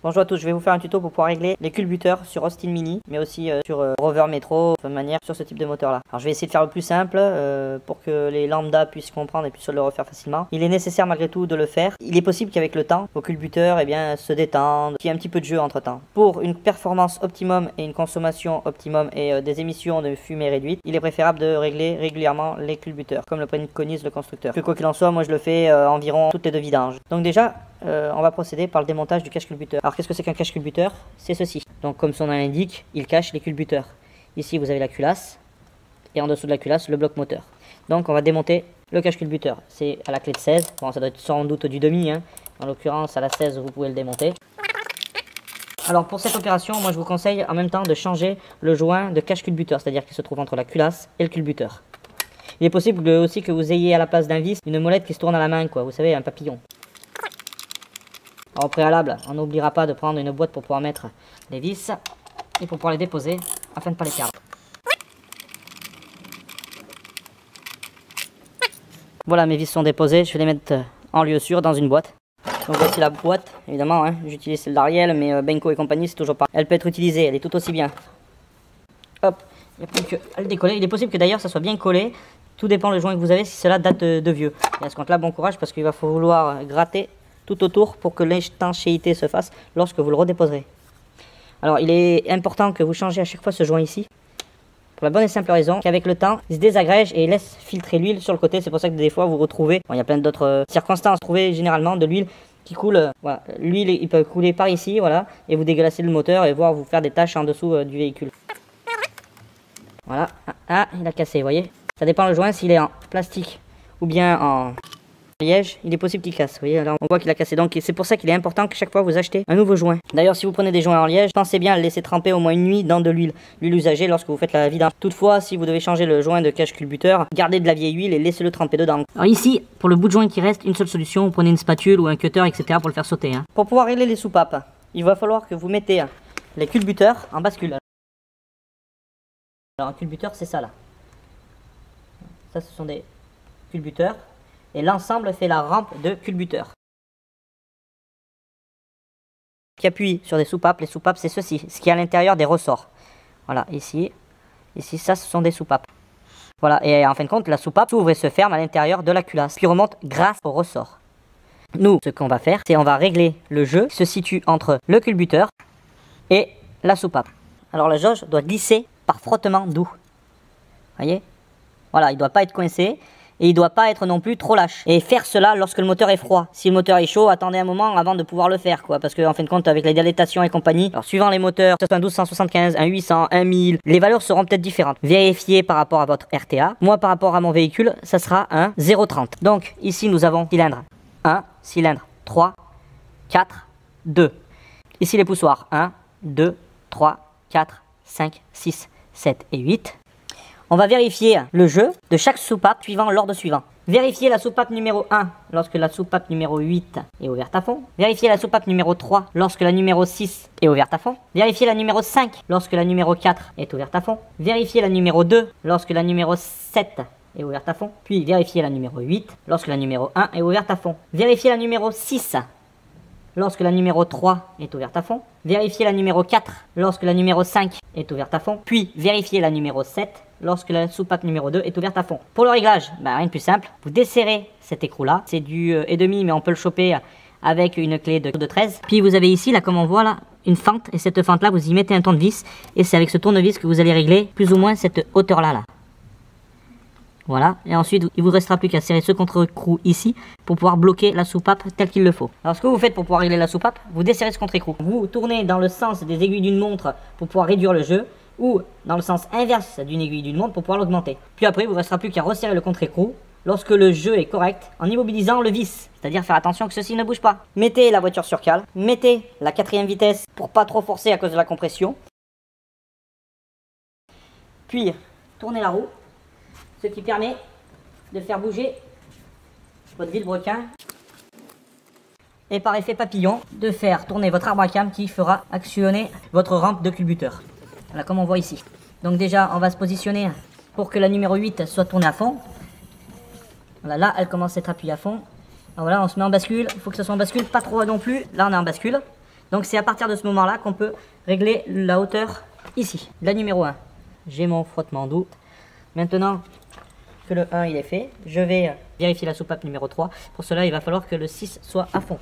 Bonjour à tous, je vais vous faire un tuto pour pouvoir régler les culbuteurs sur Austin Mini, mais aussi sur Rover Metro, de manière sur ce type de moteur là. Alors je vais essayer de faire le plus simple pour que les lambda puissent comprendre et puissent le refaire facilement. Il est nécessaire malgré tout de le faire. Il est possible qu'avec le temps, vos culbuteurs se détendent, qu'il y ait un petit peu de jeu entre temps. Pour une performance optimum et une consommation optimum et des émissions de fumée réduites, il est préférable de régler régulièrement les culbuteurs, comme le préconise le constructeur. Que quoi qu'il en soit, moi je le fais environ toutes les 2 vidanges. Donc déjà, on va procéder par le démontage du cache-culbuteur. Alors qu'est-ce que c'est qu'un cache-culbuteur? C'est ceci. Donc comme son nom l'indique, il cache les culbuteurs. Ici vous avez la culasse et en dessous de la culasse le bloc moteur. Donc on va démonter le cache-culbuteur. C'est à la clé de 16. Bon, ça doit être sans doute du demi. Hein. En l'occurrence à la 16 vous pouvez le démonter. Alors pour cette opération, moi je vous conseille en même temps de changer le joint de cache-culbuteur, c'est-à-dire qu'il se trouve entre la culasse et le culbuteur. Il est possible aussi que vous ayez à la place d'un vis une molette qui se tourne à la main, quoi. Vous savez, un papillon. Alors, au préalable, on n'oubliera pas de prendre une boîte pour pouvoir mettre les vis et pour pouvoir les déposer afin de ne pas les perdre. Voilà, mes vis sont déposées, je vais les mettre en lieu sûr dans une boîte. Donc voici la boîte, évidemment, hein. J'utilise celle d'Ariel, mais Benko et compagnie c'est toujours pas. Elle peut être utilisée, elle est tout aussi bien. Hop, il n'y a plus qu'à le décoller. Il est possible que d'ailleurs ça soit bien collé, tout dépend le joint que vous avez si cela date de vieux. Et à ce compte-là, bon courage parce qu'il va falloir gratter tout autour pour que l'étanchéité se fasse lorsque vous le redéposerez. Alors il est important que vous changez à chaque fois ce joint ici, pour la bonne et simple raison qu'avec le temps il se désagrège et il laisse filtrer l'huile sur le côté. C'est pour ça que des fois vous retrouvez, bon, il y a plein d'autres circonstances, vous trouvez généralement de l'huile qui coule, voilà. L'huile il peut couler par ici, voilà, et vous déglacez le moteur et voir vous faire des taches en dessous du véhicule. Voilà, ah il a cassé, vous voyez. Ça dépend le joint s'il est en plastique ou bien en liège, il est possible qu'il casse, vous voyez, alors on voit qu'il a cassé. Donc c'est pour ça qu'il est important que chaque fois vous achetez un nouveau joint. D'ailleurs si vous prenez des joints en liège, pensez bien à le laisser tremper au moins une nuit dans de l'huile usagée lorsque vous faites la vidange. Toutefois, si vous devez changer le joint de cache-culbuteur, gardez de la vieille huile et laissez-le tremper dedans. Alors ici, pour le bout de joint qui reste, une seule solution, vous prenez une spatule ou un cutter, etc. pour le faire sauter. Hein. Pour pouvoir régler les soupapes, il va falloir que vous mettez les culbuteurs en bascule. Alors un culbuteur c'est ça là. Ça ce sont des culbuteurs. Et l'ensemble fait la rampe de culbuteur. Qui appuie sur des soupapes. Les soupapes c'est ceci, ce qui est à l'intérieur des ressorts. Voilà, ici ça ce sont des soupapes. Voilà, et en fin de compte la soupape s'ouvre et se ferme à l'intérieur de la culasse, puis remonte grâce au ressort. Nous, ce qu'on va faire, c'est on va régler le jeu qui se situe entre le culbuteur et la soupape. Alors la jauge doit glisser par frottement doux. Voyez? Voilà, il ne doit pas être coincé. Et il ne doit pas être non plus trop lâche. Et faire cela lorsque le moteur est froid. Si le moteur est chaud, attendez un moment avant de pouvoir le faire, quoi. Parce que en fin de compte, avec les dilatation et compagnie, alors suivant les moteurs, que ce soit un 1275, un 800, un 1000, les valeurs seront peut-être différentes. Vérifiez par rapport à votre RTA. Moi, par rapport à mon véhicule, ça sera un 0,30. Donc, ici, nous avons cylindre 1, cylindre 3, 4, 2. Ici, les poussoirs 1, 2, 3, 4, 5, 6, 7 et 8. On va vérifier le jeu de chaque soupape suivant l'ordre suivant. Vérifiez la soupape numéro 1 lorsque la soupape numéro 8 est ouverte à fond. Vérifiez la soupape numéro 3 lorsque la numéro 6 est ouverte à fond. Vérifiez la numéro 5 lorsque la numéro 4 est ouverte à fond. Vérifiez la numéro 2 lorsque la numéro 7 est ouverte à fond. Puis vérifiez la numéro 8 lorsque la numéro 1 est ouverte à fond. Vérifiez la numéro 6 lorsque la numéro 3 est ouverte à fond. Vérifiez la numéro 4 lorsque la numéro 5 est ouverte à fond. Puis vérifiez la numéro 7 lorsque la soupape numéro 2 est ouverte à fond. Pour le réglage, rien de plus simple. Vous desserrez cet écrou là. C'est du et-demi, mais on peut le choper avec une clé de 13. Puis vous avez ici, là comme on voit là, une fente. Et cette fente là, vous y mettez un tournevis. Et c'est avec ce tournevis que vous allez régler plus ou moins cette hauteur là. Voilà, et ensuite il vous restera plus qu'à serrer ce contre-écrou ici pour pouvoir bloquer la soupape telle qu'il le faut. Alors ce que vous faites pour pouvoir régler la soupape, vous desserrez ce contre-écrou. Vous tournez dans le sens des aiguilles d'une montre pour pouvoir réduire le jeu, ou dans le sens inverse d'une aiguille d'une montre pour pouvoir l'augmenter. Puis après il vous restera plus qu'à resserrer le contre-écrou lorsque le jeu est correct en immobilisant le vis, c'est-à-dire faire attention que ceci ne bouge pas. Mettez la voiture sur cale, mettez la 4e vitesse pour pas trop forcer à cause de la compression. Puis tournez la roue. Ce qui permet de faire bouger votre vilebrequin et par effet papillon de faire tourner votre arbre à cam qui fera actionner votre rampe de culbuteur. Voilà, comme on voit ici. Donc déjà on va se positionner pour que la numéro 8 soit tournée à fond. Voilà, là elle commence à être appuyée à fond. Alors voilà, on se met en bascule, il faut que ce soit en bascule, pas trop non plus. Là on est en bascule. Donc c'est à partir de ce moment-là qu'on peut régler la hauteur ici. La numéro 1. J'ai mon frottement doux. Maintenant que le 1 il est fait, je vais vérifier la soupape numéro 3. Pour cela, il va falloir que le 6 soit à fond.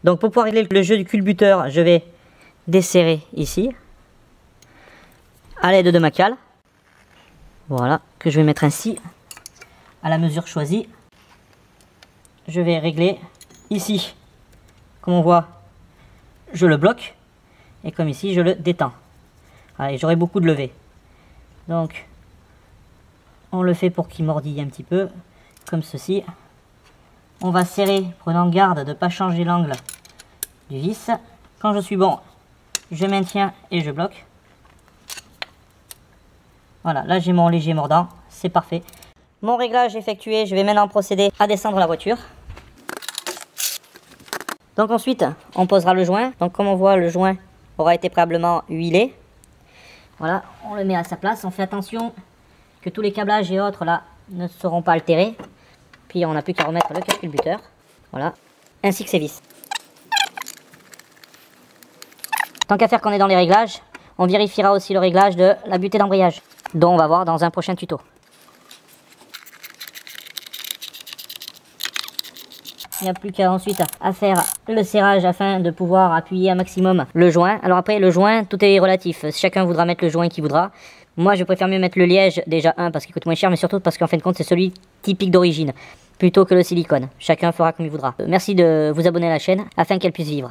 Donc pour pouvoir régler le jeu du culbuteur, je vais desserrer ici à l'aide de ma cale. Voilà, que je vais mettre ainsi à la mesure choisie. Je vais régler ici. Comme on voit, je le bloque et comme ici, je le détends. Allez, j'aurai beaucoup de levée. Donc, on le fait pour qu'il mordille un petit peu, comme ceci. On va serrer, prenant garde de ne pas changer l'angle du vis. Quand je suis bon, je maintiens et je bloque. Voilà, là j'ai mon léger mordant, c'est parfait. Mon réglage effectué, je vais maintenant procéder à descendre la voiture. Donc ensuite, on posera le joint. Donc comme on voit, le joint aura été préalablement huilé. Voilà, on le met à sa place. On fait attention que tous les câblages et autres là ne seront pas altérés. Puis on n'a plus qu'à remettre le culbuteur. Voilà, ainsi que ses vis. Tant qu'à faire qu'on est dans les réglages, on vérifiera aussi le réglage de la butée d'embrayage, dont on va voir dans un prochain tuto. Il n'y a plus qu'à ensuite à faire le serrage afin de pouvoir appuyer un maximum le joint. Alors après le joint, tout est relatif. Chacun voudra mettre le joint qu'il voudra. Moi je préfère mieux mettre le liège, déjà parce qu'il coûte moins cher, mais surtout parce qu'en fin de compte c'est celui typique d'origine, plutôt que le silicone. Chacun fera comme il voudra. Merci de vous abonner à la chaîne afin qu'elle puisse vivre.